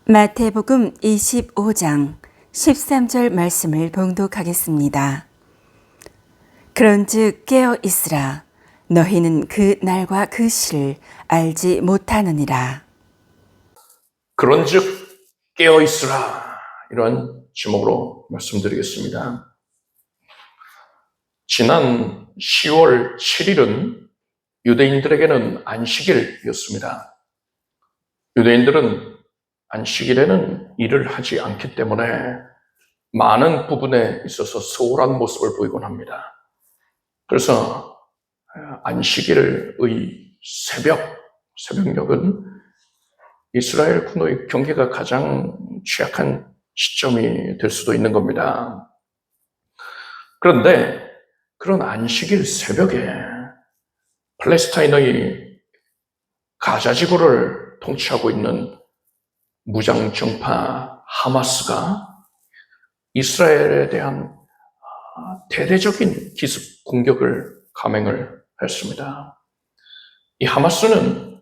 마태복음 25장 13절 말씀을 봉독하겠습니다. 그런즉 깨어 있으라. 너희는 그 날과 그 시를 알지 못하느니라. 그런즉 깨어 있으라. 이런 제목으로 말씀드리겠습니다. 지난 10월 7일은 유대인들에게는 안식일이었습니다. 유대인들은 안식일에는 일을 하지 않기 때문에 많은 부분에 있어서 소홀한 모습을 보이곤 합니다. 그래서 안식일의 새벽녘은 이스라엘 군의 경계가 가장 취약한 시점이 될 수도 있는 겁니다. 그런데 그런 안식일 새벽에 팔레스타인의 가자 지구를 통치하고 있는 무장 정파 하마스가 이스라엘에 대한 대대적인 기습 공격을 감행을 했습니다. 이 하마스는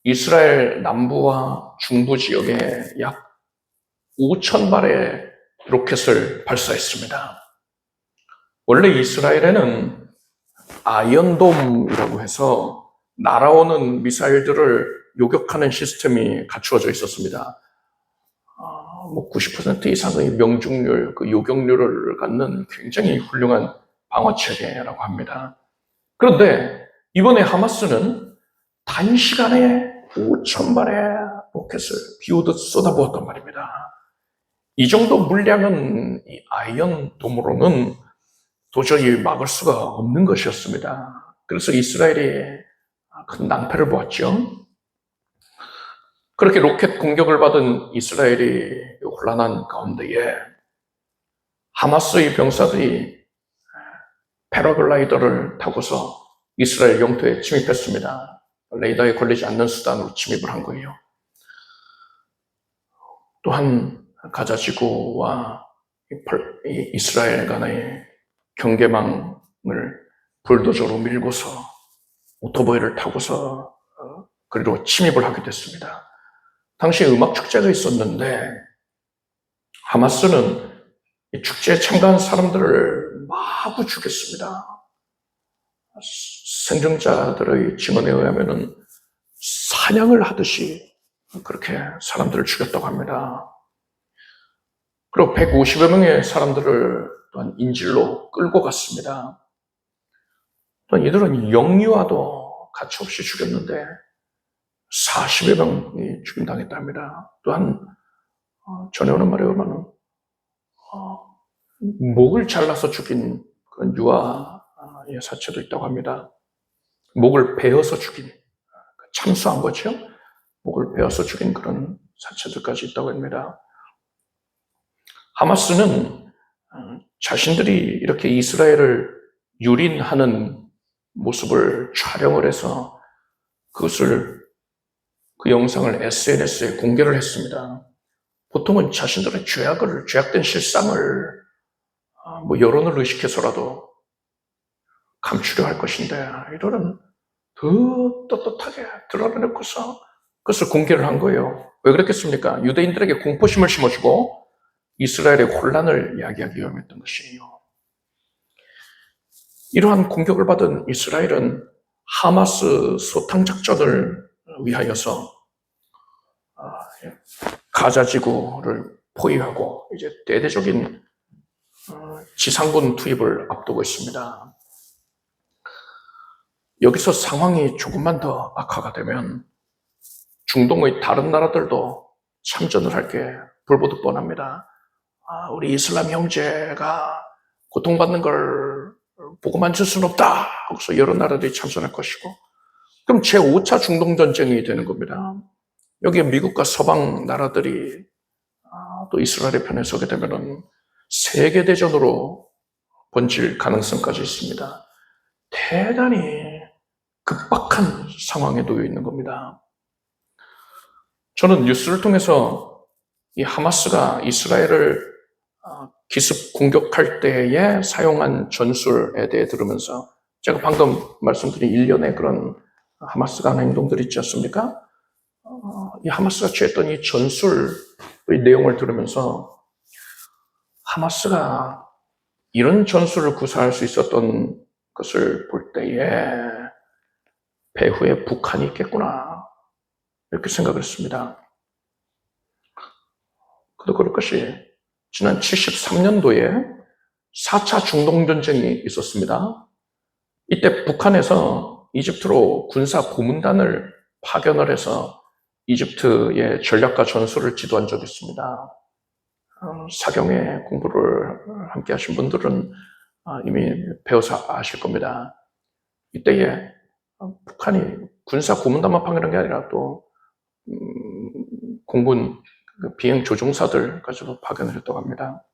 이스라엘 남부와 중부 지역에 약 5,000발의 로켓을 발사했습니다. 원래 이스라엘에는 아이언돔이라고 해서 날아오는 미사일들을 요격하는 시스템이 갖추어져 있었습니다. 90% 이상의 명중률, 요격률을 갖는 굉장히 훌륭한 방어체계라고 합니다. 그런데 이번에 하마스는 단시간에 5,000발의 로켓을 비오듯 쏟아부었단 말입니다. 이 정도 물량은 이 아이언돔으로는 도저히 막을 수가 없는 것이었습니다. 그래서 이스라엘이 큰 낭패를 보았죠. 그렇게 로켓 공격을 받은 이스라엘이 혼란한 가운데에 하마스의 병사들이 패러글라이더를 타고서 이스라엘 영토에 침입했습니다. 레이더에 걸리지 않는 수단으로 침입을 한 거예요. 또한 가자 지구와 이스라엘 간의 경계망을 불도저로 밀고서 오토바이를 타고서 그리로 침입을 하게 됐습니다. 당시에 음악 축제가 있었는데 하마스는 이 축제에 참가한 사람들을 마구 죽였습니다. 생존자들의 증언에 의하면 사냥을 하듯이 그렇게 사람들을 죽였다고 합니다. 그리고 150여 명의 사람들을 또한 인질로 끌고 갔습니다. 또한 이들은 영유아도 가차없이 죽였는데 40여 명이 죽임당했다 합니다. 또한 전해오는 말에 의하면 목을 잘라서 죽인 그런 유아의 사체도 있다고 합니다. 목을 베어서 죽인, 참수한 거죠. 목을 베어서 죽인 그런 사체들까지 있다고 합니다. 하마스는 자신들이 이렇게 이스라엘을 유린하는 모습을 촬영을 해서 그 영상을 SNS에 공개를 했습니다. 보통은 자신들의 죄악된 실상을 여론을 의식해서라도 감추려 할 것인데 이들은 더 떳떳하게 드러내놓고서 그것을 공개를 한 거예요. 왜 그랬겠습니까? 유대인들에게 공포심을 심어주고 이스라엘의 혼란을 이야기하기 위함이었던 것이에요. 이러한 공격을 받은 이스라엘은 하마스 소탕작전을 위하여서 가자 지구를 포위하고 이제 대대적인 지상군 투입을 앞두고 있습니다. 여기서 상황이 조금만 더 악화가 되면 중동의 다른 나라들도 참전을 할 게 불보듯 뻔합니다. 우리 이슬람 형제가 고통받는 걸 보고만 줄 수는 없다. 그래서 여러 나라들이 참전할 것이고 그럼 제5차 중동전쟁이 되는 겁니다. 여기에 미국과 서방 나라들이 또 이스라엘의 편에 서게 되면 세계대전으로 번질 가능성까지 있습니다. 대단히 급박한 상황에 놓여 있는 겁니다. 저는 뉴스를 통해서 이 하마스가 이스라엘을 기습 공격할 때에 사용한 전술에 대해 들으면서 제가 방금 말씀드린 일련의 그런 하마스가 하는 행동들이 있지 않습니까? 이 하마스가 취했던 이 전술 이 내용을 들으면서 하마스가 이런 전술을 구사할 수 있었던 것을 볼 때에 배후에 북한이 있겠구나 이렇게 생각을 했습니다. 그도 그럴 것이 지난 73년도에 4차 중동전쟁이 있었습니다. 이때 북한에서 이집트로 군사 고문단을 파견을 해서 이집트의 전략과 전술을 지도한 적이 있습니다. 사경의 공부를 함께 하신 분들은 이미 배워서 아실 겁니다. 이때에 북한이 군사 고문단만 파견한 게 아니라 또 공군 비행 조종사들까지도 파견을 했다고 합니다.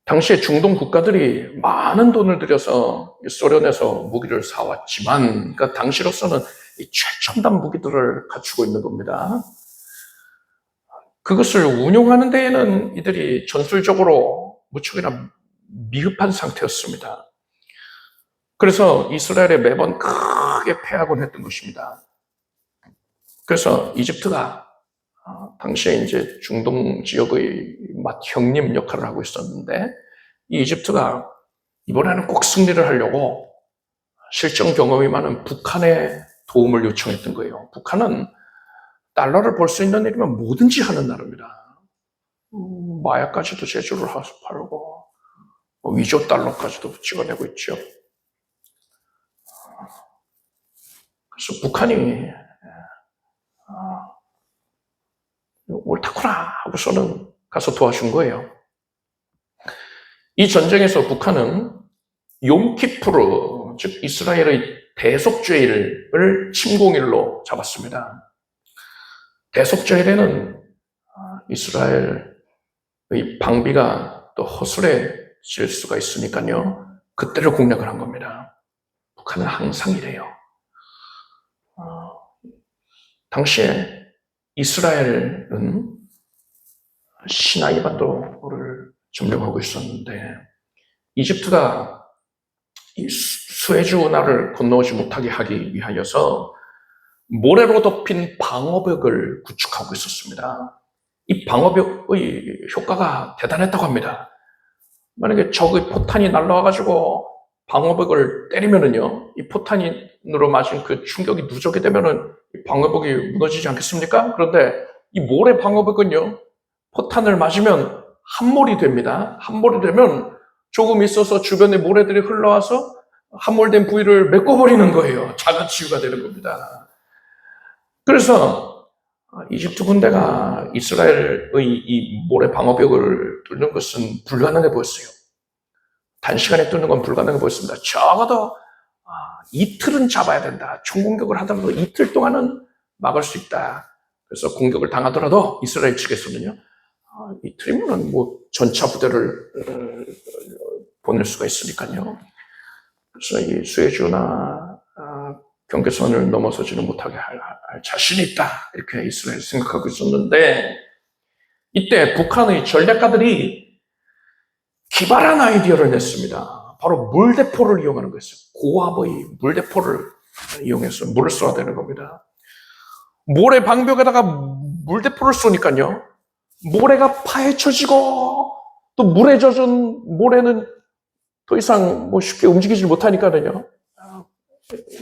당시에 중동 국가들이 많은 돈을 들여서 소련에서 무기를 사왔지만, 그러니까 당시로서는 이 최첨단 무기들을 갖추고 있는 겁니다. 그것을 운용하는 데에는 이들이 전술적으로 무척이나 미흡한 상태였습니다. 그래서 이스라엘에 매번 크게 패하곤 했던 것입니다. 그래서 이집트가 당시에 이제 중동 지역의 맏형님 역할을 하고 있었는데, 이 이집트가 이번에는 꼭 승리를 하려고 실전 경험이 많은 북한의 도움을 요청했던 거예요. 북한은 달러를 벌 수 있는 일이면 뭐든지 하는 나라입니다. 마약까지도 제조를 하고 위조 달러까지도 찍어내고 있죠. 그래서 북한이 옳다구나 하고서는 가서 도와준 거예요. 이 전쟁에서 북한은 욤키푸르, 즉 이스라엘의 대속죄일을 침공일로 잡았습니다. 대속죄일에는 이스라엘의 방비가 또 허술해질 수가 있으니까요, 그때를 공략을 한 겁니다. 북한은 항상 이래요. 당시에 이스라엘은 시나이 반도를 점령하고 있었는데, 이집트가 이 수에즈 운하를 건너오지 못하게 하기 위하여서 모래로 덮인 방어벽을 구축하고 있었습니다. 이 방어벽의 효과가 대단했다고 합니다. 만약에 적의 포탄이 날라와가지고 방어벽을 때리면은요, 이 포탄으로 맞은 그 충격이 누적이 되면은 이 방어벽이 무너지지 않겠습니까? 그런데 이 모래 방어벽은요, 포탄을 맞으면 함몰이 됩니다. 함몰이 되면 조금 있어서 주변에 모래들이 흘러와서 함몰된 부위를 메꿔버리는 거예요. 자가치유가 되는 겁니다. 그래서 이집트 군대가 이스라엘의 이 모래 방어벽을 뚫는 것은 불가능해 보였어요. 단시간에 뚫는 건 불가능해 보였습니다. 적어도 이틀은 잡아야 된다. 총공격을 하더라도 이틀 동안은 막을 수 있다. 그래서 공격을 당하더라도 이스라엘 측에서는요, 이틀이면 뭐 전차 부대를 보낼 수가 있으니까요. 그래서 이 수에즈나 경계선을 넘어서지는 못하게 할 자신이 있다, 이렇게 이스라엘이 생각하고 있었는데, 이때 북한의 전략가들이 기발한 아이디어를 냈습니다. 바로 물대포를 이용하는 것이었어요. 고압의 물대포를 이용해서 물을 쏘아대는 겁니다. 모래 방벽에다가 물대포를 쏘니까요, 모래가 파헤쳐지고, 또 물에 젖은 모래는 더 이상 뭐 쉽게 움직이지 못하니까요,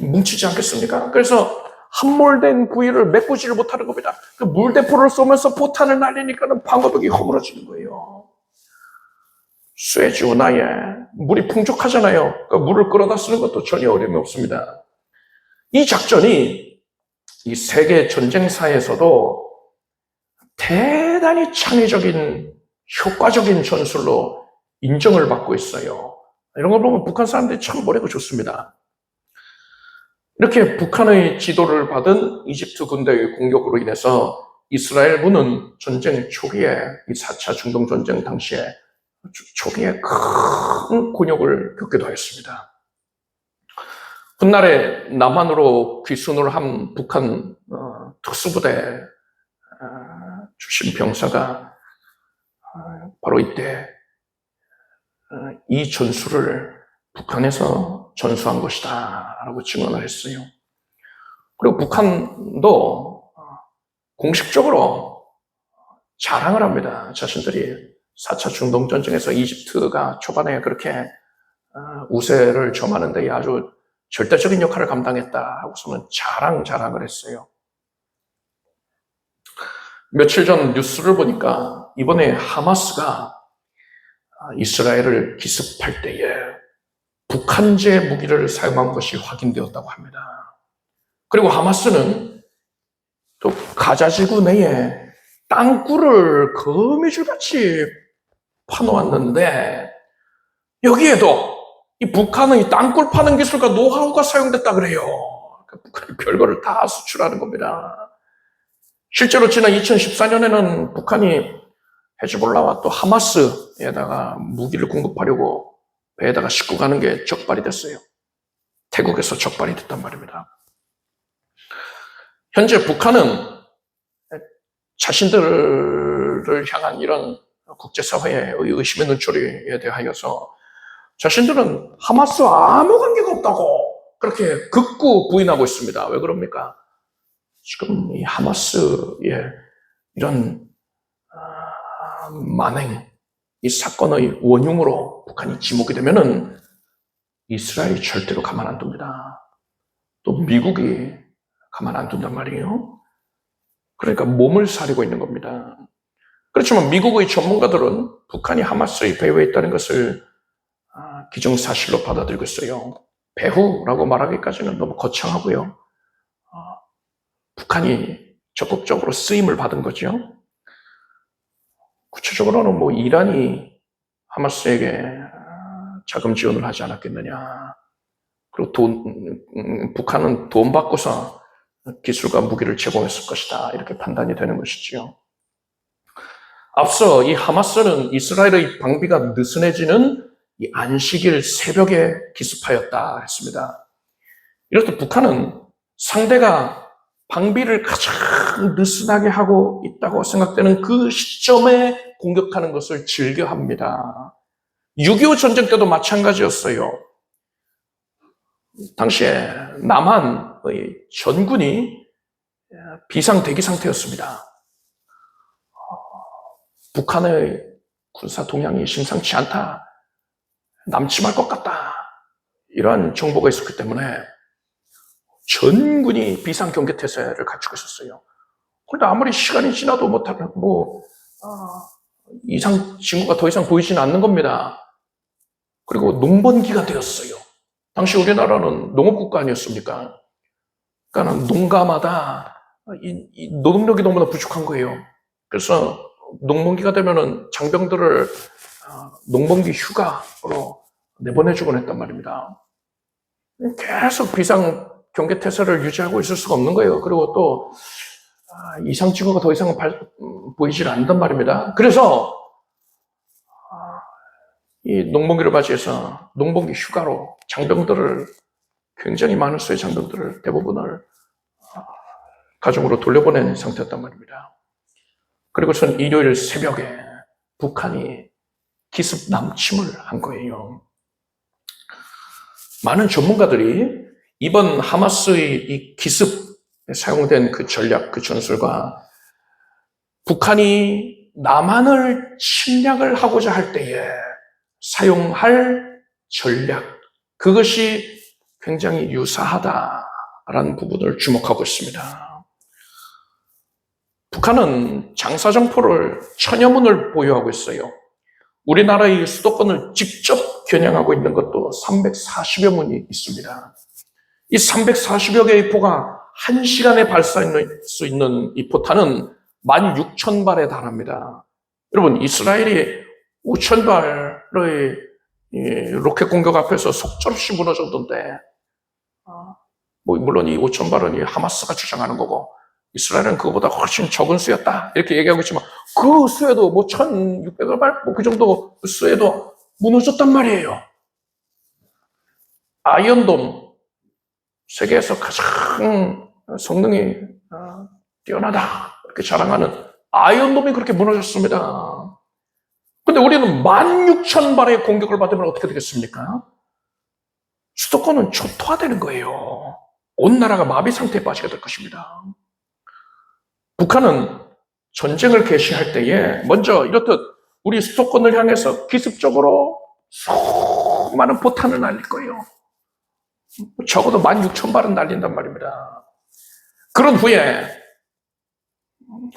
뭉치지 않겠습니까? 그래서 함몰된 부위를 메꾸지를 못하는 겁니다. 그 물대포를 쏘면서 포탄을 날리니까는 방어벽이 허물어지는 거예요. 수에즈 운하에 물이 풍족하잖아요. 그러니까 물을 끌어다 쓰는 것도 전혀 어려움이 없습니다. 이 작전이 이 세계 전쟁사에서도 대단히 창의적인, 효과적인 전술로 인정을 받고 있어요. 이런 걸 보면 북한 사람들이 참 머리가 좋습니다. 이렇게 북한의 지도를 받은 이집트 군대의 공격으로 인해서 이스라엘군은 전쟁 초기에, 이 4차 중동전쟁 당시에 초기에 큰 곤욕을 겪기도 했습니다. 훗날에 남한으로 귀순을 한 북한 특수부대 출신 병사가 바로 이때 이 전술을 북한에서 전수한 것이다 라고 증언을 했어요. 그리고 북한도 공식적으로 자랑을 합니다. 자신들이 4차 중동전쟁에서 이집트가 초반에 그렇게 우세를 점하는 데 아주 절대적인 역할을 감당했다 하고서는 자랑을 했어요. 며칠 전 뉴스를 보니까 이번에 하마스가 이스라엘을 기습할 때에 북한제 무기를 사용한 것이 확인되었다고 합니다. 그리고 하마스는 또 가자지구 내에 땅굴을 거미줄같이 파놓았는데 여기에도 이 북한의 땅굴 파는 기술과 노하우가 사용됐다 그래요. 북한이 별거를 다 수출하는 겁니다. 실제로 지난 2014년에는 북한이 헤즈볼라와 또 하마스에다가 무기를 공급하려고 배에다가 싣고 가는 게 적발이 됐어요. 태국에서 적발이 됐단 말입니다. 현재 북한은 자신들을 향한 이런 국제사회의 의심의 눈초리에 대하여서 자신들은 하마스와 아무 관계가 없다고 그렇게 극구 부인하고 있습니다. 왜 그럽니까? 지금 이 하마스의 이런 만행, 이 사건의 원흉으로 북한이 지목이 되면은 이스라엘이 절대로 가만 안 둡니다. 또 미국이 가만 안 둔단 말이에요. 그러니까 몸을 사리고 있는 겁니다. 그렇지만 미국의 전문가들은 북한이 하마스의 배후에 있다는 것을 기정사실로 받아들이고 있어요. 배후라고 말하기까지는 너무 거창하고요. 북한이 적극적으로 쓰임을 받은 거죠. 구체적으로는 뭐 이란이 하마스에게 자금 지원을 하지 않았겠느냐. 그리고 북한은 돈 받고서 기술과 무기를 제공했을 것이다. 이렇게 판단이 되는 것이지요. 앞서 이 하마스는 이스라엘의 방비가 느슨해지는 이 안식일 새벽에 기습하였다 했습니다. 이럴 때 북한은 상대가 방비를 가장 느슨하게 하고 있다고 생각되는 그 시점에 공격하는 것을 즐겨합니다. 6.25 전쟁 때도 마찬가지였어요. 당시에 남한의 전군이 비상대기 상태였습니다. 북한의 군사 동향이 심상치 않다. 남침할 것 같다. 이러한 정보가 있었기 때문에 전군이 비상경계태세를 갖추고 있었어요. 그런데 아무리 시간이 지나도 이상 징후가 더 이상 보이지는 않는 겁니다. 그리고 농번기가 되었어요. 당시 우리나라는 농업국가 아니었습니까? 그러니까 농가마다 이 노동력이 너무나 부족한 거예요. 그래서 농번기가 되면은 장병들을 농번기 휴가로 내보내주곤 했단 말입니다. 계속 비상 경계태세를 유지하고 있을 수가 없는 거예요. 그리고 또 이상 징후가 더 이상 보이질 않단 말입니다. 그래서 이 농번기를 맞이해서 농번기 휴가로 장병들을 굉장히 많은 수의 장병들을 대부분을 가정으로 돌려보낸 상태였단 말입니다. 그리고선 일요일 새벽에 북한이 기습 남침을 한 거예요. 많은 전문가들이 이번 하마스의 이 기습에 사용된 그 전략, 그 전술과 북한이 남한을 침략을 하고자 할 때에 사용할 전략, 그것이 굉장히 유사하다라는 부분을 주목하고 있습니다. 북한은 장사정포를 1000여 문을 보유하고 있어요. 우리나라의 수도권을 직접 겨냥하고 있는 것도 340여 문이 있습니다. 이 340여 개의 포가 1시간에 발사할 수 있는 이 포탄은 16,000발에 달합니다. 여러분, 이스라엘이 5,000발의 로켓 공격 앞에서 속절없이 무너졌던데, 물론 이 5,000발은 이 하마스가 주장하는 거고, 이스라엘은 그거보다 훨씬 적은 수였다. 이렇게 얘기하고 있지만, 그 수에도 1,600발, 그 정도 수에도 무너졌단 말이에요. 아이언돔, 세계에서 가장 성능이 뛰어나다. 이렇게 자랑하는 아이언돔이 그렇게 무너졌습니다. 근데 우리는 16,000발의 공격을 받으면 어떻게 되겠습니까? 수도권은 초토화되는 거예요. 온 나라가 마비 상태에 빠지게 될 것입니다. 북한은 전쟁을 개시할 때에 먼저 이렇듯 우리 수도권을 향해서 기습적으로 수많은 포탄을 날릴 거예요. 적어도 16,000발은 날린단 말입니다. 그런 후에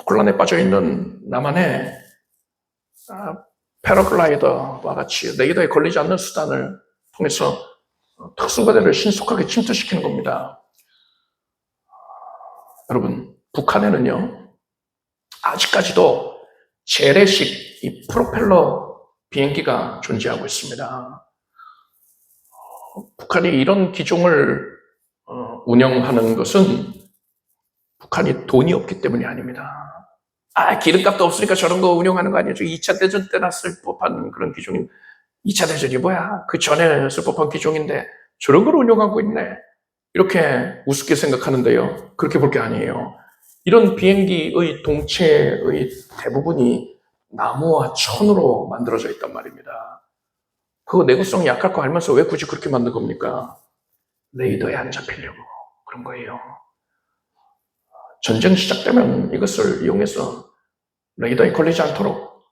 혼란에 빠져 있는 남한의 패러글라이더와 같이 레이더에 걸리지 않는 수단을 통해서 특수부대를 신속하게 침투시키는 겁니다. 여러분, 북한에는요, 아직까지도 재래식 이 프로펠러 비행기가 존재하고 있습니다. 북한이 이런 기종을 운영하는 것은 북한이 돈이 없기 때문이 아닙니다. 기름값도 없으니까 저런 거 운영하는 거 아니에요. 2차 대전 때나 쓸 법한 그런 기종이, 2차 대전이 뭐야? 그 전에 쓸 법한 기종인데 저런 걸 운영하고 있네. 이렇게 우습게 생각하는데요. 그렇게 볼 게 아니에요. 이런 비행기의 동체의 대부분이 나무와 천으로 만들어져 있단 말입니다. 그거 내구성이 약할 거 알면서 왜 굳이 그렇게 만든 겁니까? 레이더에 안 잡히려고 그런 거예요. 전쟁 시작되면 이것을 이용해서 레이더에 걸리지 않도록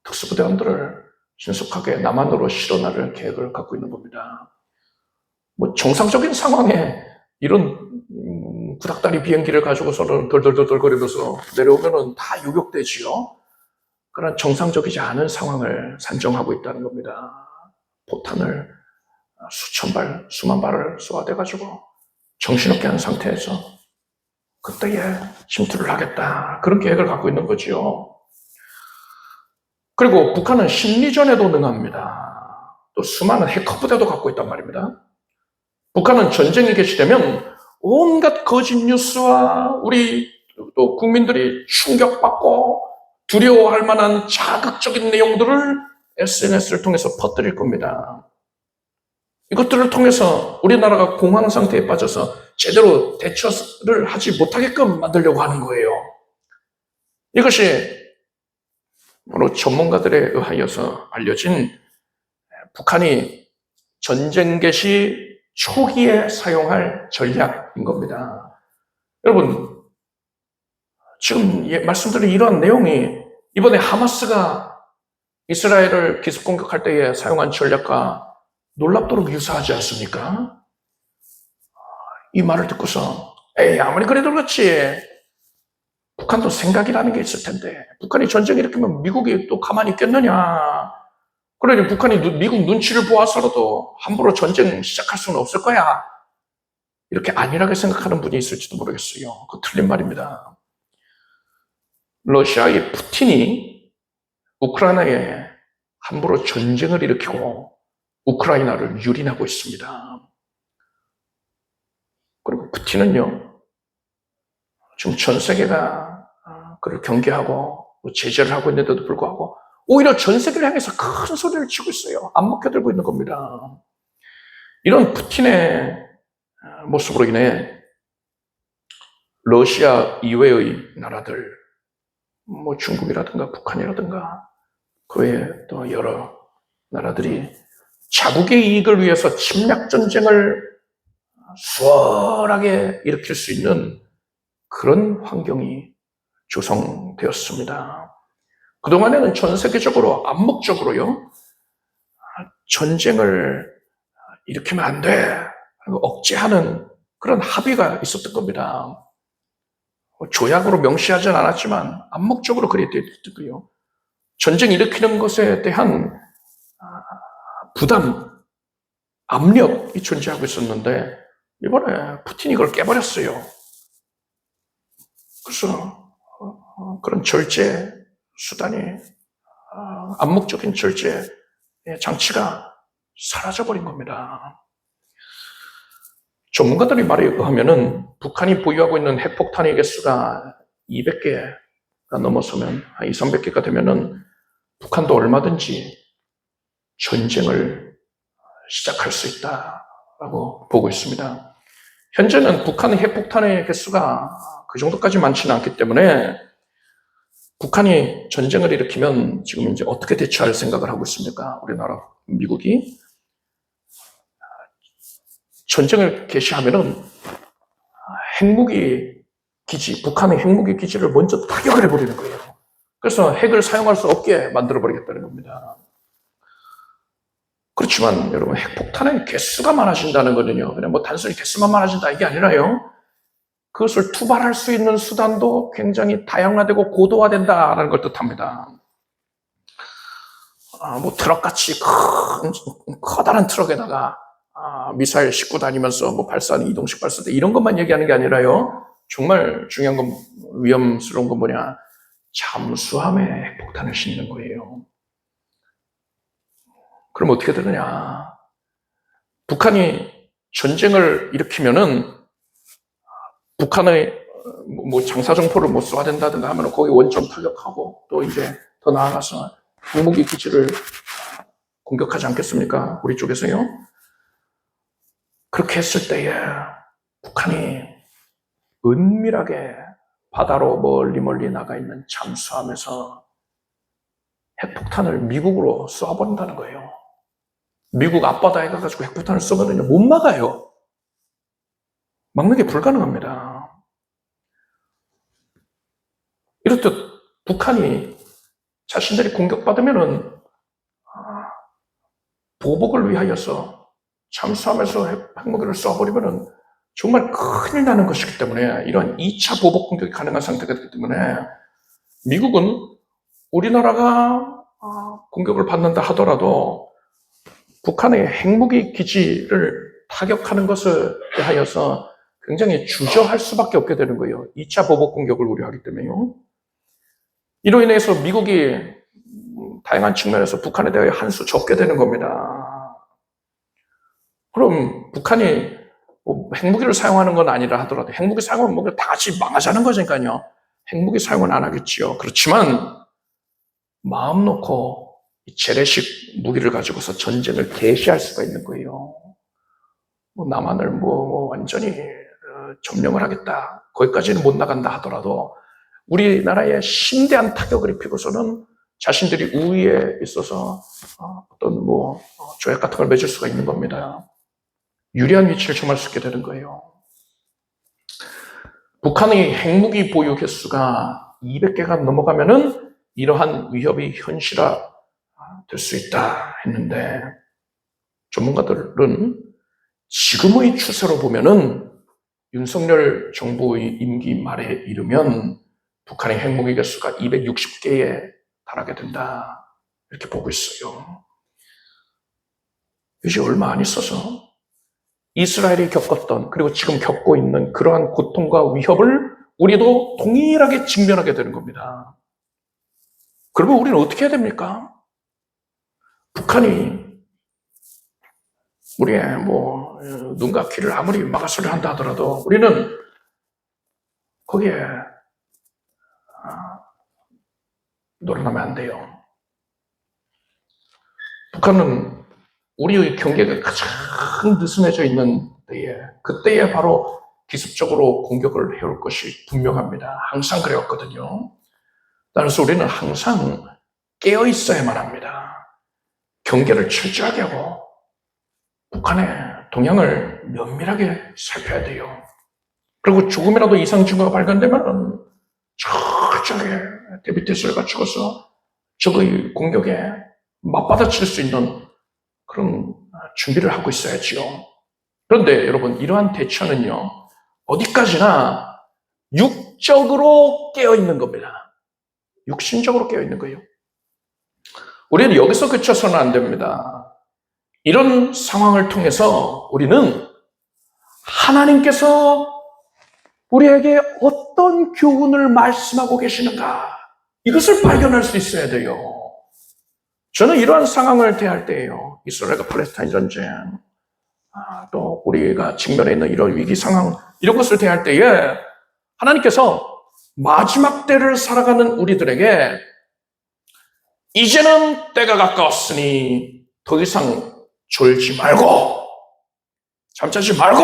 특수부대원들을 신속하게 남한으로 실어나를 계획을 갖고 있는 겁니다. 뭐 정상적인 상황에 이런 구닥다리 비행기를 가지고서는 덜덜덜덜거리면서 내려오면은 다 유격되지요. 그런 정상적이지 않은 상황을 산정하고 있다는 겁니다. 포탄을 수천 발, 수만 발을 쏘아대가지고 정신없게 한 상태에서 그때에 침투를 하겠다. 그런 계획을 갖고 있는 거지요. 그리고 북한은 심리전에도 능합니다. 또 수많은 해커 부대도 갖고 있단 말입니다. 북한은 전쟁이 개시되면 온갖 거짓 뉴스와 우리 또 국민들이 충격받고 두려워할 만한 자극적인 내용들을 SNS를 통해서 퍼뜨릴 겁니다. 이것들을 통해서 우리나라가 공황 상태에 빠져서 제대로 대처를 하지 못하게끔 만들려고 하는 거예요. 이것이 바로 전문가들에 의하여서 알려진 북한이 전쟁 개시 초기에 사용할 전략인 겁니다. 여러분, 지금 말씀드린 이러한 내용이 이번에 하마스가 이스라엘을 기습 공격할 때에 사용한 전략과 놀랍도록 유사하지 않습니까? 이 말을 듣고서 아무리 그래도 그렇지 북한도 생각이라는 게 있을 텐데 북한이 전쟁 일으키면 미국이 또 가만히 있겠느냐. 그러니 북한이 미국 눈치를 보아서라도 함부로 전쟁 시작할 수는 없을 거야. 이렇게 안일하게 생각하는 분이 있을지도 모르겠어요. 그거 틀린 말입니다. 러시아의 푸틴이 우크라이나에 함부로 전쟁을 일으키고 우크라이나를 유린하고 있습니다. 그리고 푸틴은요, 지금 전 세계가 그를 경계하고 제재를 하고 있는데도 불구하고 오히려 전 세계를 향해서 큰 소리를 치고 있어요. 안 먹혀들고 있는 겁니다. 이런 푸틴의 모습으로 인해 러시아 이외의 나라들, 뭐 중국이라든가 북한이라든가 그 외에 또 여러 나라들이 자국의 이익을 위해서 침략 전쟁을 수월하게 일으킬 수 있는 그런 환경이 조성되었습니다. 그동안에는 전 세계적으로 암묵적으로요, 전쟁을 일으키면 안 돼, 억제하는 그런 합의가 있었던 겁니다. 조약으로 명시하진 않았지만 암묵적으로 그랬고요. 전쟁 일으키는 것에 대한 부담, 압력이 존재하고 있었는데 이번에 푸틴이 그걸 깨버렸어요. 그래서 그런 절제 수단이 암묵적인 절제 장치가 사라져버린 겁니다. 전문가들의 말에 의하면은 북한이 보유하고 있는 핵폭탄의 개수가 200개가 넘어서면 한 200~300개가 되면은 북한도 얼마든지 전쟁을 시작할 수 있다라고 보고 있습니다. 현재는 북한의 핵폭탄의 개수가 그 정도까지 많지는 않기 때문에 북한이 전쟁을 일으키면 지금 이제 어떻게 대처할 생각을 하고 있습니까? 우리나라, 미국이 전쟁을 개시하면은 핵무기 기지, 북한의 핵무기 기지를 먼저 타격을 해버리는 거예요. 그래서 핵을 사용할 수 없게 만들어버리겠다는 겁니다. 그렇지만 여러분, 핵폭탄의 개수가 많아진다는 거는요, 그냥 뭐 단순히 개수만 많아진다 이게 아니라요, 그것을 투발할 수 있는 수단도 굉장히 다양화되고 고도화된다는 걸 뜻합니다. 뭐 트럭같이 커다란 트럭에다가 미사일 싣고 다니면서 뭐 발사하는 이동식 발사대 이런 것만 얘기하는 게 아니라요, 정말 중요한 건, 위험스러운 건 뭐냐, 잠수함에 핵폭탄을 싣는 거예요. 그럼 어떻게 되느냐, 북한이 전쟁을 일으키면은 북한의 뭐 장사정포를 못 쏘아야 된다든가 하면 거기 원점 타격하고, 또 이제 더 나아가서 핵무기 기지를 공격하지 않겠습니까? 우리 쪽에서요. 그렇게 했을 때에 북한이 은밀하게 바다로 멀리 나가 있는 잠수함에서 핵폭탄을 미국으로 쏘아버린다는 거예요. 미국 앞바다에 가가지고 핵폭탄을 쏘면 못 막아요. 막는 게 불가능합니다. 이렇듯 북한이 자신들이 공격받으면은 보복을 위하여서 잠수함에서 핵무기를 쏴버리면은 정말 큰일 나는 것이기 때문에, 이런 2차 보복 공격이 가능한 상태가 되기 때문에 미국은 우리나라가 공격을 받는다 하더라도 북한의 핵무기 기지를 타격하는 것을 위하여서 굉장히 주저할 수밖에 없게 되는 거예요. 2차 보복 공격을 우려하기 때문에요. 이로 인해서 미국이 다양한 측면에서 북한에 대해 한 수 접게 되는 겁니다. 그럼 북한이 뭐 핵무기를 사용하는 건 아니라 하더라도, 핵무기 사용하면 뭐 다 같이 망하자는 거니까요. 핵무기 사용은 안 하겠지요. 그렇지만 마음 놓고 재래식 무기를 가지고서 전쟁을 개시할 수가 있는 거예요. 뭐 남한을 완전히 점령을 하겠다, 거기까지는 못 나간다 하더라도 우리나라에 심대한 타격을 입히고서는 자신들이 우위에 있어서 어떤 조약 같은 걸 맺을 수가 있는 겁니다. 유리한 위치를 점할 수 있게 되는 거예요. 북한의 핵무기 보유 개수가 200개가 넘어가면은 이러한 위협이 현실화 될 수 있다 했는데, 전문가들은 지금의 추세로 보면은 윤석열 정부의 임기 말에 이르면 북한의 핵무기 개수가 260개에 달하게 된다, 이렇게 보고 있어요. 이제 얼마 안 있어서 이스라엘이 겪었던, 그리고 지금 겪고 있는 그러한 고통과 위협을 우리도 동일하게 직면하게 되는 겁니다. 그러면 우리는 어떻게 해야 됩니까? 북한이 우리의 눈과 귀를 아무리 막아서려 한다 하더라도 우리는 거기에 놀아나면 안 돼요. 북한은 우리의 경계가 가장 느슨해져 있는 때에, 그때에 바로 기습적으로 공격을 해올 것이 분명합니다. 항상 그래왔거든요. 따라서 우리는 항상 깨어 있어야만 합니다. 경계를 철저하게 하고 북한의 동향을 면밀하게 살펴야 돼요. 그리고 조금이라도 이상 증거가 발견되면 철저하게 대비태세를 갖추어서 적의 공격에 맞받아칠 수 있는 그런 준비를 하고 있어야지요. 그런데 여러분, 이러한 대처는요, 어디까지나 육적으로 깨어있는 겁니다. 육신적으로 깨어있는 거예요. 우리는 여기서 그쳐서는 안 됩니다. 이런 상황을 통해서 우리는 하나님께서 우리에게 어떤 교훈을 말씀하고 계시는가, 이것을 발견할 수 있어야 돼요. 저는 이러한 상황을 대할 때예요, 이스라엘과 팔레스타인 전쟁, 또 우리가 직면해 있는 이런 위기 상황, 이런 것을 대할 때에 하나님께서 마지막 때를 살아가는 우리들에게 이제는 때가 가까웠으니 더 이상 졸지 말고 잠자지 말고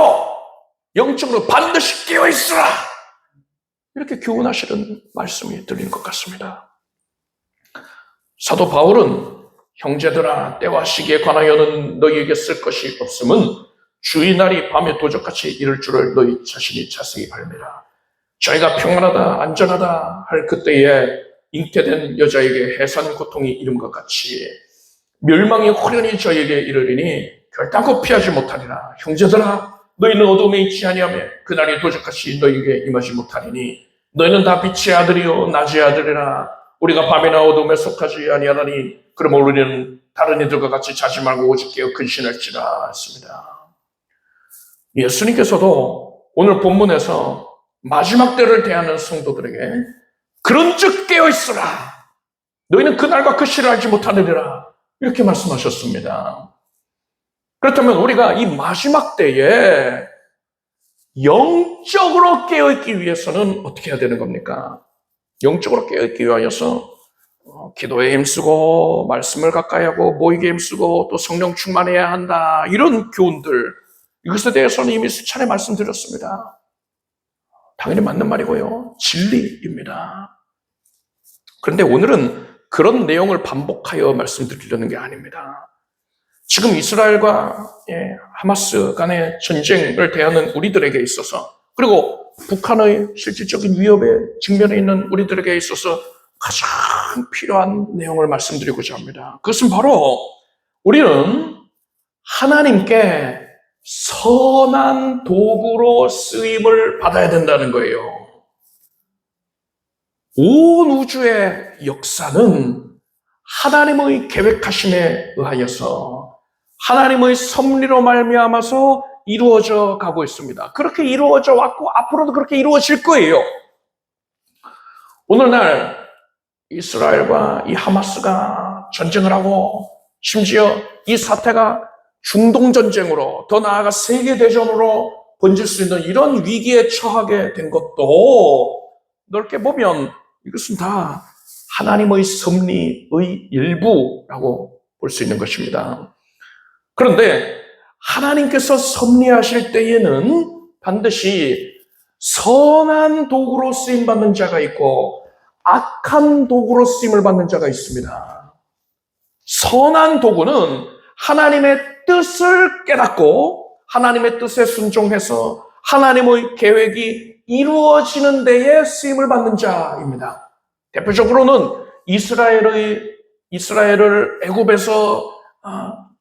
영적으로 반드시 깨어있으라, 이렇게 교훈하시는 말씀이 들리는 것 같습니다. 사도 바울은 형제들아, 때와 시기에 관하여는 너희에게 쓸 것이 없음은 주의 날이 밤에 도적같이 이를 줄을 너희 자신이 자세히 알미라. 자기가 평안하다, 안전하다 할 그때에 잉태된 여자에게 해산 고통이 이른 것 같이 멸망이 호련히 저에게 이르리니 결단코 피하지 못하리라. 형제들아, 너희는 어둠에 있지 아니하며 그날이 도적같이 너희에게 임하지 못하리니 너희는 다 빛의 아들이요 낮의 아들이라. 우리가 밤이나 어둠에 속하지 아니하나니 그러므로 우리는 다른 이들과 같이 자지 말고 오직 깨어 근신할지라 했습니다. 예수님께서도 오늘 본문에서 마지막 때를 대하는 성도들에게 그런즉 깨어있으라. 너희는 그날과 그 시를 알지 못하느니라. 이렇게 말씀하셨습니다. 그렇다면 우리가 이 마지막 때에 영적으로 깨어있기 위해서는 어떻게 해야 되는 겁니까? 영적으로 깨어있기 위하여서 기도에 힘쓰고 말씀을 가까이 하고 모이게 힘쓰고 또 성령 충만해야 한다. 이런 교훈들, 이것에 대해서는 이미 수차례 말씀드렸습니다. 당연히 맞는 말이고요. 진리입니다. 그런데 오늘은 그런 내용을 반복하여 말씀드리려는 게 아닙니다. 지금 이스라엘과 하마스 간의 전쟁을 대하는 우리들에게 있어서, 그리고 북한의 실질적인 위협에 직면해 있는 우리들에게 있어서 가장 필요한 내용을 말씀드리고자 합니다. 그것은 바로 우리는 하나님께 선한 도구로 쓰임을 받아야 된다는 거예요. 온 우주의 역사는 하나님의 계획하심에 의하여서 하나님의 섭리로 말미암아서 이루어져 가고 있습니다. 그렇게 이루어져 왔고 앞으로도 그렇게 이루어질 거예요. 오늘날 이스라엘과 이 하마스가 전쟁을 하고 심지어 이 사태가 중동전쟁으로 더 나아가 세계대전으로 번질 수 있는 이런 위기에 처하게 된 것도 넓게 보면 이것은 다 하나님의 섭리의 일부라고 볼 수 있는 것입니다. 그런데 하나님께서 섭리하실 때에는 반드시 선한 도구로 쓰임받는 자가 있고 악한 도구로 쓰임을 받는 자가 있습니다. 선한 도구는 하나님의 뜻을 깨닫고 하나님의 뜻에 순종해서 하나님의 계획이 이루어지는 데에 쓰임을 받는 자입니다. 대표적으로는 이스라엘을 애굽에서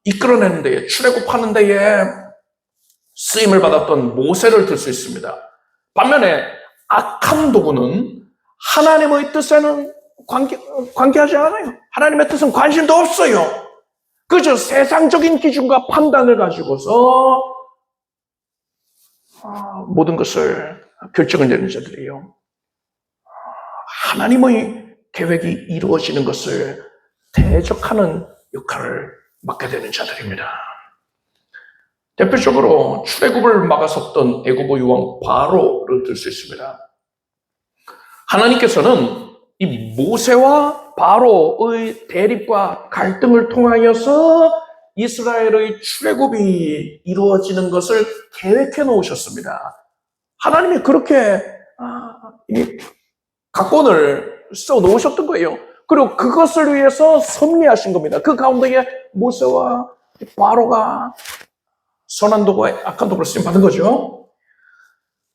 이끌어내는 데에, 출애굽하는 데에 쓰임을 받았던 모세를 들 수 있습니다. 반면에 악한 도구는 하나님의 뜻에는 관계하지 않아요. 하나님의 뜻은 관심도 없어요. 그저 세상적인 기준과 판단을 가지고서 모든 것을 결정을 내는 자들이에요. 하나님의 계획이 이루어지는 것을 대적하는 역할을 맡게 되는 자들입니다. 대표적으로 출애굽을 막아섰던 애굽의 왕 바로를 들 수 있습니다. 하나님께서는 이 모세와 바로의 대립과 갈등을 통하여서 이스라엘의 출애굽이 이루어지는 것을 계획해 놓으셨습니다. 하나님이 그렇게 각본을 써 놓으셨던 거예요. 그리고 그것을 위해서 섭리하신 겁니다. 그 가운데에 모세와 바로가 선한 도구와 악한 도구를 쓰임 받은 거죠.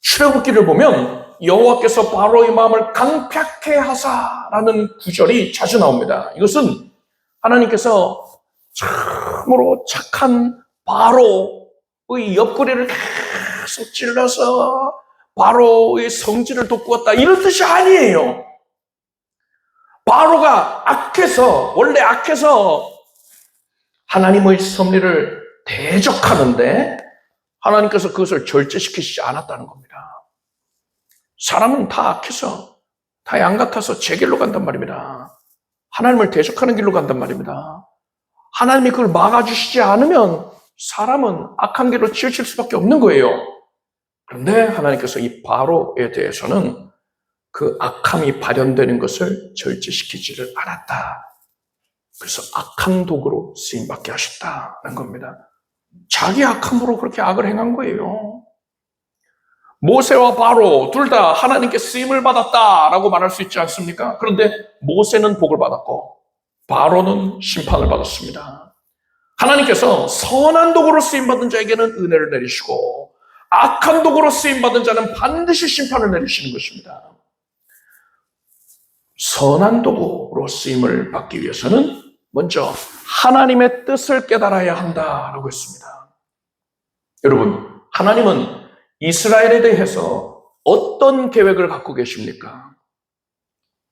출애굽기를 보면 여호와께서 바로의 마음을 강팍해 하사라는 구절이 자주 나옵니다. 이것은 하나님께서 참으로 착한 바로의 옆구리를 계속 찔러서 바로의 성질을 돋구었다, 이런 뜻이 아니에요. 바로가 원래 악해서 하나님의 섭리를 대적하는데 하나님께서 그것을 절제시키지 않았다는 겁니다. 사람은 다 악해서, 다 양 같아서 제 길로 간단 말입니다. 하나님을 대적하는 길로 간단 말입니다. 하나님이 그걸 막아주시지 않으면 사람은 악한 길로 치우칠 수밖에 없는 거예요. 그런데 하나님께서 이 바로에 대해서는 그 악함이 발현되는 것을 절제시키지를 않았다. 그래서 악한 도구로 쓰임받게 하셨다는 겁니다. 자기 악함으로 그렇게 악을 행한 거예요. 모세와 바로 둘 다 하나님께 쓰임을 받았다라고 말할 수 있지 않습니까? 그런데 모세는 복을 받았고 바로는 심판을 받았습니다. 하나님께서 선한 도구로 쓰임받은 자에게는 은혜를 내리시고 악한 도구로 쓰임받은 자는 반드시 심판을 내리시는 것입니다. 선한 도구로 쓰임을 받기 위해서는 먼저 하나님의 뜻을 깨달아야 한다라고 했습니다. 여러분, 하나님은 이스라엘에 대해서 어떤 계획을 갖고 계십니까?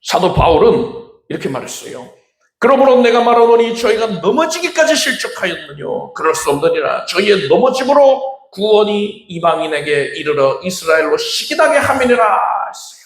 사도 바울은 이렇게 말했어요. 그러므로 내가 말하노니 저희가 넘어지기까지 실족하였느뇨. 그럴 수 없느니라. 저희의 넘어짐으로 구원이 이방인에게 이르러 이스라엘로 시기당게 함이니라 했어요.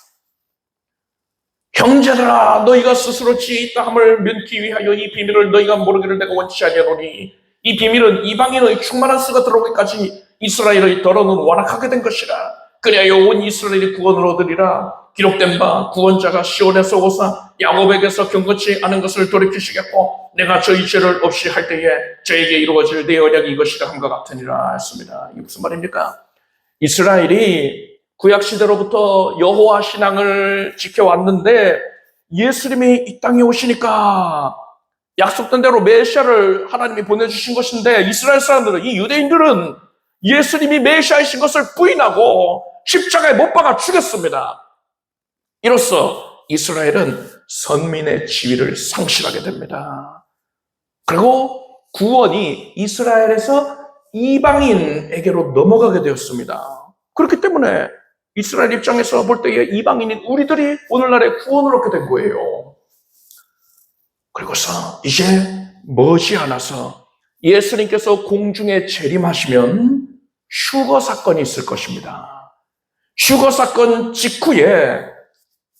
형제들아, 너희가 스스로 지혜 있다 함을 면키 위하여 이 비밀을 너희가 모르기를 내가 원치 아니하노니 이 비밀은 이방인의 충만한 수가 들어오기까지 이스라엘의 더러는 완악하게 된 것이라. 그리하여 온 이스라엘이 구원을 얻으리라. 기록된 바 구원자가 시온에서 오사 야곱에게서 경건치 않은 것을 돌이키시겠고 내가 저희 죄를 없이 할 때에 저에게 이루어질 내 언약이 이것이라 함과 같으니라 했습니다. 이게 무슨 말입니까? 이스라엘이 구약시대로부터 여호와 신앙을 지켜왔는데 예수님이 이 땅에 오시니까 약속된 대로 메시아를 하나님이 보내주신 것인데 이스라엘 사람들은, 이 유대인들은 예수님이 메시아이신 것을 부인하고 십자가에 못 박아 죽였습니다. 이로써 이스라엘은 선민의 지위를 상실하게 됩니다. 그리고 구원이 이스라엘에서 이방인에게로 넘어가게 되었습니다. 그렇기 때문에 이스라엘 입장에서 볼 때에 이방인인 우리들이 오늘날의 구원을 얻게 된 거예요. 그리고서 이제 머지않아서 예수님께서 공중에 재림하시면 휴거 사건이 있을 것입니다. 휴거 사건 직후에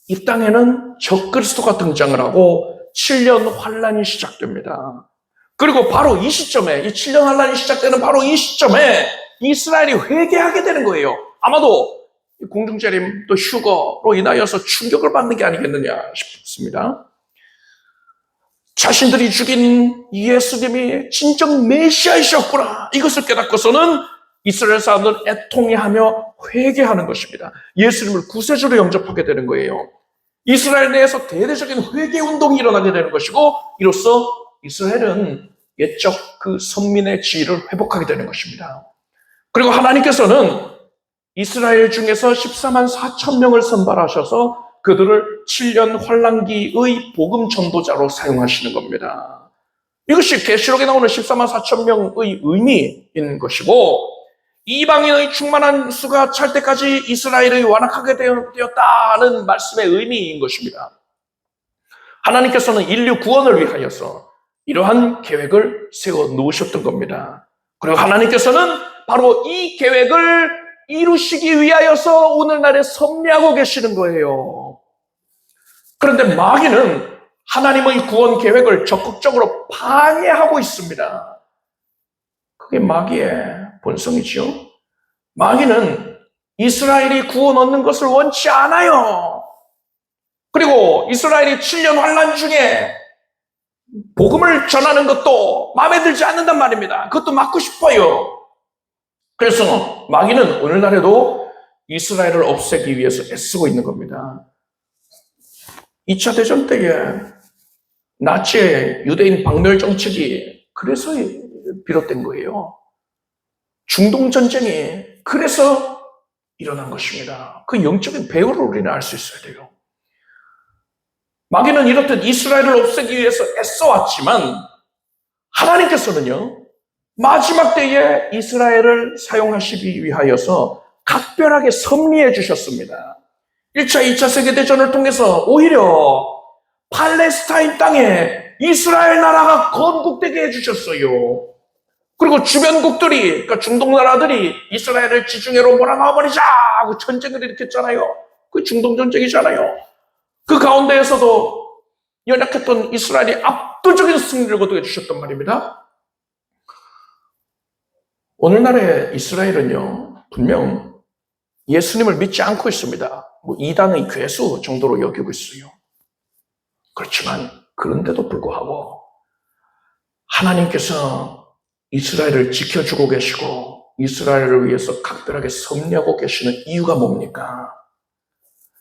이 땅에는 적그리스도가 등장을 하고 7년 환란이 시작됩니다. 그리고 바로 이 시점에, 이 7년 환란이 시작되는 바로 이 시점에 이스라엘이 회개하게 되는 거예요. 아마도 공중재림 또 휴거로 인하여서 충격을 받는 게 아니겠느냐 싶습니다. 자신들이 죽인 예수님이 진정 메시아이셨구나, 이것을 깨닫고서는 이스라엘 사람들은 애통해하며 회개하는 것입니다. 예수님을 구세주로 영접하게 되는 거예요. 이스라엘 내에서 대대적인 회개 운동이 일어나게 되는 것이고 이로써 이스라엘은 옛적 그 선민의 지위를 회복하게 되는 것입니다. 그리고 하나님께서는 이스라엘 중에서 14만 4천 명을 선발하셔서 그들을 7년 환란기의 복음 전도자로 사용하시는 겁니다. 이것이 계시록에 나오는 14만 4천 명의 의미인 것이고 이방인의 충만한 수가 찰 때까지 이스라엘이 완악하게 되었다는 말씀의 의미인 것입니다. 하나님께서는 인류 구원을 위하여서 이러한 계획을 세워 놓으셨던 겁니다. 그리고 하나님께서는 바로 이 계획을 이루시기 위하여서 오늘날에 섭리하고 계시는 거예요. 그런데 마귀는 하나님의 구원 계획을 적극적으로 방해하고 있습니다. 그게 마귀의 본성이지요. 마귀는 이스라엘이 구원 얻는 것을 원치 않아요. 그리고 이스라엘이 7년 환란 중에 복음을 전하는 것도 마음에 들지 않는단 말입니다. 그것도 막고 싶어요. 그래서 마귀는 오늘날에도 이스라엘을 없애기 위해서 애쓰고 있는 겁니다. 2차 대전 때에 나치의 유대인 박멸 정책이 그래서 비롯된 거예요. 중동 전쟁이 그래서 일어난 것입니다. 그 영적인 배후를 우리는 알 수 있어야 돼요. 마귀는 이렇듯 이스라엘을 없애기 위해서 애써왔지만 하나님께서는요, 마지막 때에 이스라엘을 사용하시기 위하여서 각별하게 섭리해 주셨습니다. 1차, 2차 세계대전을 통해서 오히려 팔레스타인 땅에 이스라엘 나라가 건국되게 해주셨어요. 그리고 주변국들이, 그러니까 중동 나라들이 이스라엘을 지중해로 몰아넣어버리자 하고 전쟁을 일으켰잖아요. 그 중동 전쟁이잖아요. 그 가운데에서도 연약했던 이스라엘이 압도적인 승리를 거두게 해주셨단 말입니다. 오늘날의 이스라엘은요, 분명 예수님을 믿지 않고 있습니다. 이단의 괴수 정도로 여기고 있어요. 그렇지만 그런데도 불구하고 하나님께서 이스라엘을 지켜주고 계시고 이스라엘을 위해서 각별하게 섭리하고 계시는 이유가 뭡니까?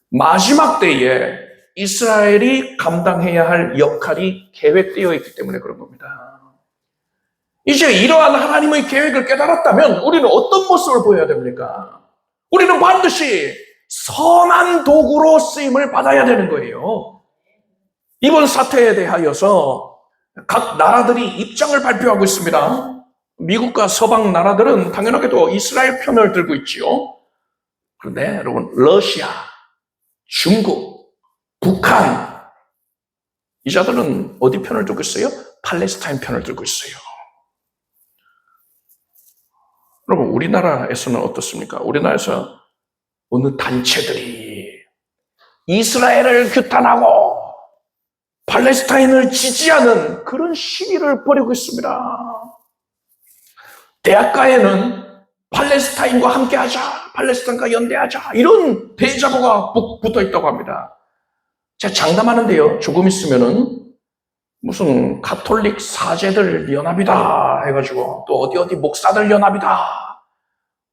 마지막 때에 이스라엘이 감당해야 할 역할이 계획되어 있기 때문에 그런 겁니다. 이제 이러한 하나님의 계획을 깨달았다면 우리는 어떤 모습을 보여야 됩니까? 우리는 반드시 선한 도구로 쓰임을 받아야 되는 거예요. 이번 사태에 대하여서 각 나라들이 입장을 발표하고 있습니다. 미국과 서방 나라들은 당연하게도 이스라엘 편을 들고 있지요. 그런데 여러분, 러시아, 중국, 북한, 이 자들은 어디 편을 들고 있어요? 팔레스타인 편을 들고 있어요. 여러분, 우리나라에서는 어떻습니까? 우리나라에서 어느 단체들이 이스라엘을 규탄하고 팔레스타인을 지지하는 그런 시위를 벌이고 있습니다. 대학가에는 팔레스타인과 함께하자, 팔레스타인과 연대하자, 이런 대자보가 붙어 있다고 합니다. 제가 장담하는데요, 조금 있으면은 무슨 가톨릭 사제들 연합이다 해가지고, 또 어디 목사들 연합이다,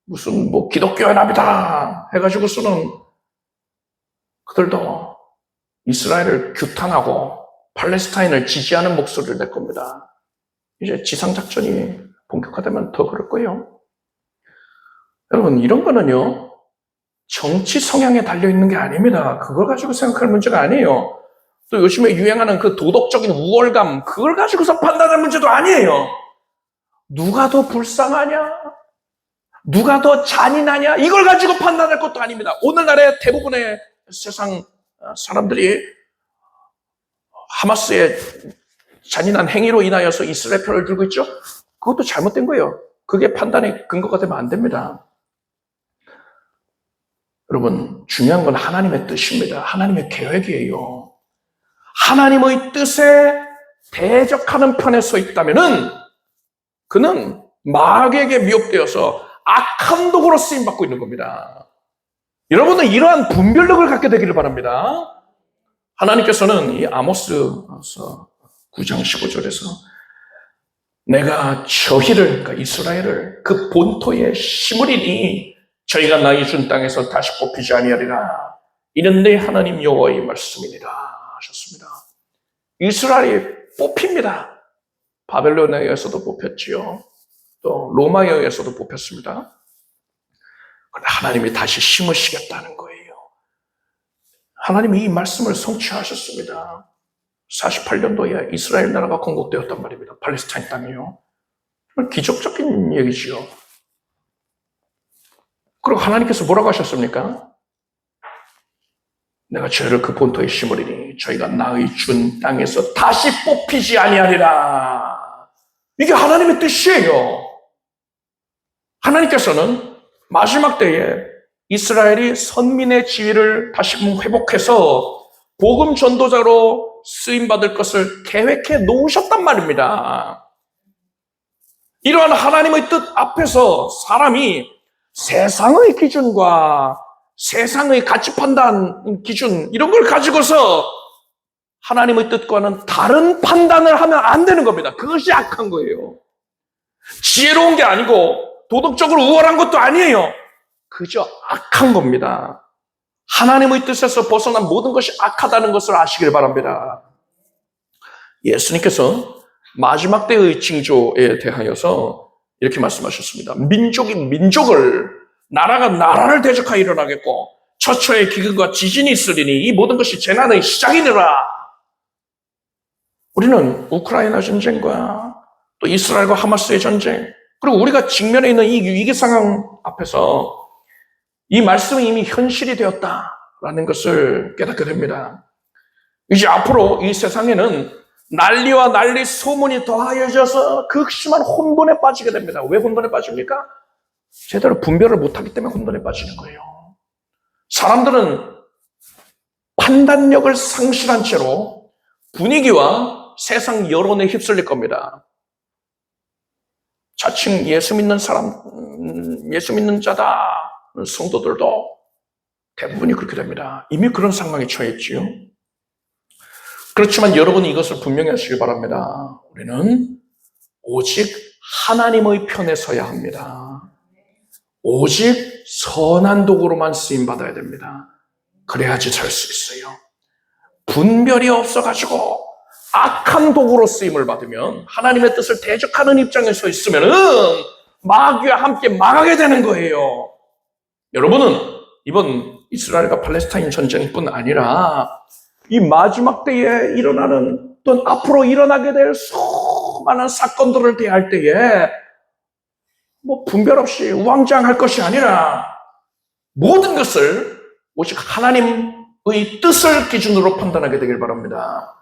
무슨 뭐 기독교 연합이다 해가지고서는 그들도 이스라엘을 규탄하고 팔레스타인을 지지하는 목소리를 낼 겁니다. 이제 지상작전이 본격화되면 더 그럴 거예요. 여러분, 이런 거는요, 정치 성향에 달려있는 게 아닙니다. 그걸 가지고 생각할 문제가 아니에요. 또 요즘에 유행하는 그 도덕적인 우월감, 그걸 가지고서 판단할 문제도 아니에요. 누가 더 불쌍하냐? 누가 더 잔인하냐? 이걸 가지고 판단할 것도 아닙니다. 오늘날의 대부분의 세상 사람들이 하마스의 잔인한 행위로 인하여서 이스라엘 편을 들고 있죠? 그것도 잘못된 거예요. 그게 판단의 근거가 되면 안 됩니다. 여러분, 중요한 건 하나님의 뜻입니다. 하나님의 계획이에요. 하나님의 뜻에 대적하는 편에 서 있다면은 그는 마귀에게 미혹되어서 악한 도구로 쓰임받고 있는 겁니다. 여러분은 이러한 분별력을 갖게 되기를 바랍니다. 하나님께서는 이 아모스서 9장 15절에서 내가 저희를, 그러니까 이스라엘을 그 본토에 심으리니 저희가 나의 준 땅에서 다시 뽑히지 아니하리라. 이는 내 하나님 여호와의 말씀이니라 하셨습니다. 이스라엘이 뽑힙니다. 바벨론에 의해서도 뽑혔지요. 또 로마에 의해서도 뽑혔습니다. 그런데 하나님이 다시 심으시겠다는 거예요. 하나님이 이 말씀을 성취하셨습니다. 48년도에 이스라엘 나라가 건국되었단 말입니다. 팔레스타인 땅이요. 정말 기적적인 얘기지요. 그리고 하나님께서 뭐라고 하셨습니까? 내가 저희를 그 본토에 심으리니 저희가 나의 준 땅에서 다시 뽑히지 아니하리라. 이게 하나님의 뜻이에요. 하나님께서는 마지막 때에 이스라엘이 선민의 지위를 다시금 회복해서 복음 전도자로 쓰임받을 것을 계획해 놓으셨단 말입니다. 이러한 하나님의 뜻 앞에서 사람이 세상의 기준과 세상의 가치 판단 기준 이런 걸 가지고서 하나님의 뜻과는 다른 판단을 하면 안 되는 겁니다. 그것이 악한 거예요. 지혜로운 게 아니고 도덕적으로 우월한 것도 아니에요. 그저 악한 겁니다. 하나님의 뜻에서 벗어난 모든 것이 악하다는 것을 아시길 바랍니다. 예수님께서 마지막 때의 징조에 대하여서 이렇게 말씀하셨습니다. 민족이 민족을, 나라가 나라를 대적하여 일어나겠고 처처의 기근과 지진이 있으리니 이 모든 것이 재난의 시작이니라. 우리는 우크라이나 전쟁과 또 이스라엘과 하마스의 전쟁, 그리고 우리가 직면해 있는 이 위기 상황 앞에서 이 말씀이 이미 현실이 되었다라는 것을 깨닫게 됩니다. 이제 앞으로 이 세상에는 난리와 난리 소문이 더하여져서 극심한 혼돈에 빠지게 됩니다. 왜 혼돈에 빠집니까? 제대로 분별을 못하기 때문에 혼돈에 빠지는 거예요. 사람들은 판단력을 상실한 채로 분위기와 세상 여론에 휩쓸릴 겁니다. 자칭 예수 믿는 사람, 예수 믿는 자다 성도들도 대부분이 그렇게 됩니다. 이미 그런 상황에 처했지요. 그렇지만 여러분이 이것을 분명히 하시길 바랍니다. 우리는 오직 하나님의 편에 서야 합니다. 오직 선한 도구로만 쓰임받아야 됩니다. 그래야지 살 수 있어요. 분별이 없어가지고 악한 도구로 쓰임을 받으면 하나님의 뜻을 대적하는 입장에 서 있으면은 마귀와 함께 망하게 되는 거예요. 여러분은 이번 이스라엘과 팔레스타인 전쟁뿐 아니라 이 마지막 때에 일어나는 또는 앞으로 일어나게 될 수많은 사건들을 대할 때에 뭐 분별 없이 우왕좌왕할 것이 아니라 모든 것을 오직 하나님의 뜻을 기준으로 판단하게 되길 바랍니다.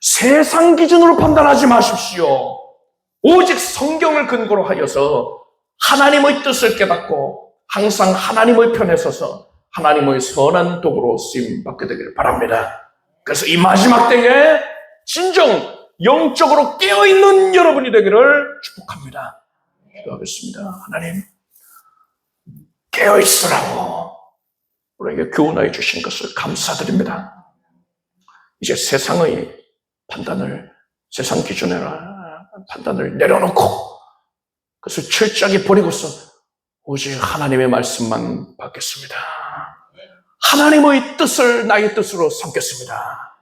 세상 기준으로 판단하지 마십시오. 오직 성경을 근거로 하여서 하나님의 뜻을 깨닫고 항상 하나님의 편에 서서 하나님의 선한 도구로 쓰임받게 되길 바랍니다. 그래서 이 마지막 때에 진정 영적으로 깨어있는 여러분이 되기를 축복합니다. 기도하겠습니다. 하나님, 깨어있으라고 우리에게 교훈하여 주신 것을 감사드립니다. 이제 세상의 판단을, 세상 기준의 판단을 내려놓고 그것을 철저하게 버리고서 오직 하나님의 말씀만 받겠습니다. 하나님의 뜻을 나의 뜻으로 삼겠습니다.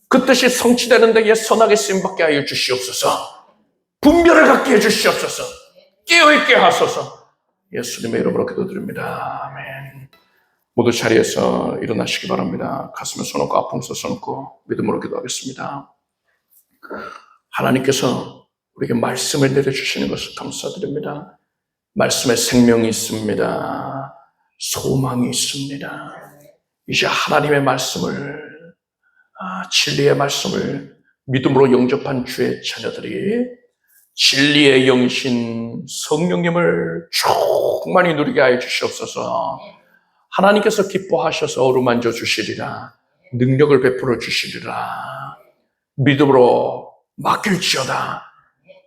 그 뜻이 성취되는 데에 선하게 쓰임받게 하여 주시옵소서. 분별을 갖게 해 주시옵소서. 깨어있게 하소서. 예수님의 이름으로 기도드립니다. 아멘. 모두 자리에서 일어나시기 바랍니다. 가슴에 손 얹고 아픔에 손 얹고 믿음으로 기도하겠습니다. 하나님께서 우리에게 말씀을 내려주시는 것을 감사드립니다. 말씀에 생명이 있습니다. 소망이 있습니다. 이제 하나님의 말씀을, 진리의 말씀을 믿음으로 영접한 주의 자녀들이 진리의 영신 성령님을 충만히 누리게 하여 주시옵소서. 하나님께서 기뻐하셔서 어루만져 주시리라. 능력을 베풀어 주시리라. 믿음으로 맡길지어다.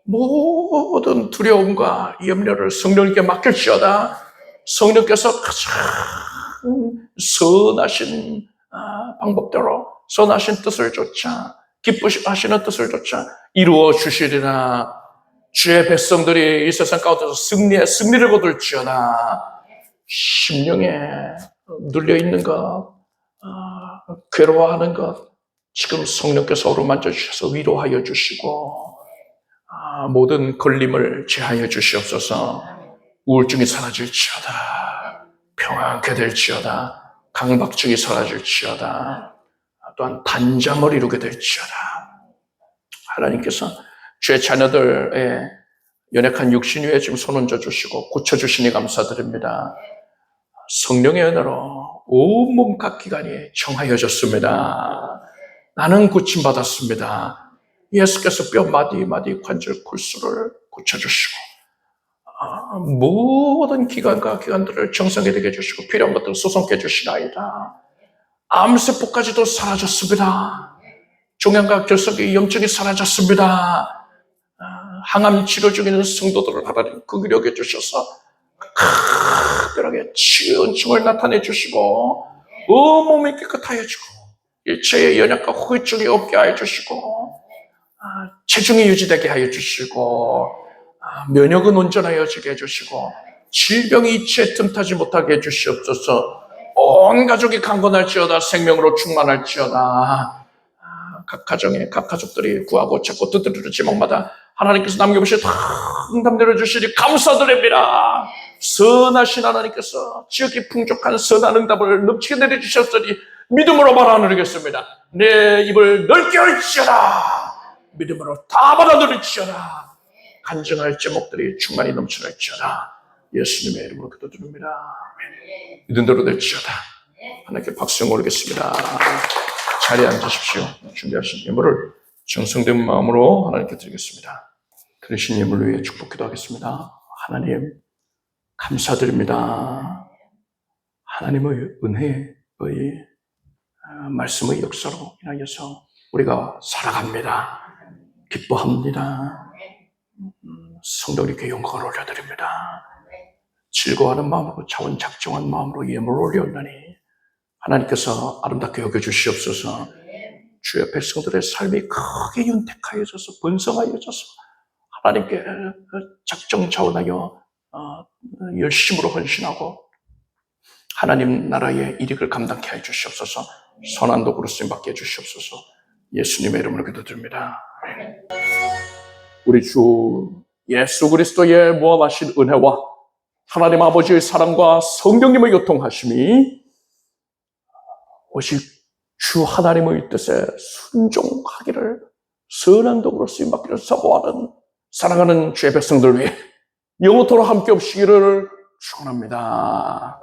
모든 두려움과 염려를 성령님께 맡길지어다. 성령께서 가장 선하신 방법대로 선하신 뜻을 쫓아 기쁘시는 뜻을 쫓아 이루어 주시리라. 주의 백성들이 이 세상 가운데서 승리를 거둘지어다. 심령에 눌려있는 것, 괴로워하는 것, 지금 성령께서 어루만져 주셔서 위로하여 주시고 모든 걸림을 제하여 주시옵소서. 우울증이 사라질지어다. 평안케 될지어다. 강박증이 사라질지어다. 또한 단잠을 이루게 될지어다. 하나님께서 주의 자녀들의 연약한 육신 위에 지금 손 얹어 주시고 고쳐주시니 감사드립니다. 성령의 은혜로 온몸 각 기관이 청하여졌습니다. 나는 고침받았습니다. 예수께서 뼈 마디 관절 골수를 고쳐주시고 모든 기관과 기관들을 정상이 되게 해주시고 필요한 것들을 소성케 해주시나이다. 암세포까지도 사라졌습니다. 종양과 결석의 염증이 사라졌습니다. 항암 치료 중인 성도들을 하나님 긍휼히 여겨주셔서 특별하게 치유증을 나타내 주시고 온몸이 깨끗하여 주고 일체의 연약과 후유증이 없게 하여 주시고 체중이 유지되게 하여 주시고 면역은 온전하여지게 해주시고 질병이 이치에 틈타지 못하게 해주시옵소서. 온 가족이 강건할지어다. 생명으로 충만할지어다. 각 가정에 각 가족들이 구하고 찾고 두드리는 제목마다 하나님께서 남겨보시 다 응답 내려주시니 감사드립니다. 선하신 하나님께서 지극히 풍족한 선한 응답을 넘치게 내려주셨으니 믿음으로 받아들이겠습니다. 내 입을 넓게 할지어다. 믿음으로 다 받아들일지어다. 간증할 제목들이 충만히 넘쳐날지어다. 예수님의 이름으로 기도드립니다. 믿음대로 될지어다. 하나님께 박수 올리겠습니다. 자리에 앉으십시오. 준비하신 예물을 정성된 마음으로 하나님께 드리겠습니다. 드리신 예물을 위해 축복 기도하겠습니다. 하나님 감사드립니다. 하나님의 은혜의 말씀의 역사로 인하여서 우리가 살아갑니다. 기뻐합니다. 성도님께 영광을 올려드립니다. 즐거워하는 마음으로 자원작정한 마음으로 예물을 올려오나니 하나님께서 아름답게 여겨주시옵소서. 주의 백성들의 삶이 크게 윤택하여져서 번성하여져서 하나님께 작정자원하여 열심으로 헌신하고 하나님 나라의 일익을 감당케 해 주시옵소서. 선한 도구로 쓰임받게 해 주시옵소서. 예수님의 이름으로 기도드립니다. 아멘. 우리 주 예수 그리스도의 무함하신 은혜와 하나님 아버지의 사랑과 성령님의 교통하심이 오직 주 하나님의 뜻에 순종하기를 선한 도구로 쓰임받기를 사모하는 사랑하는 주의 백성들 위해 영원토록 함께 없시기를 축원합니다.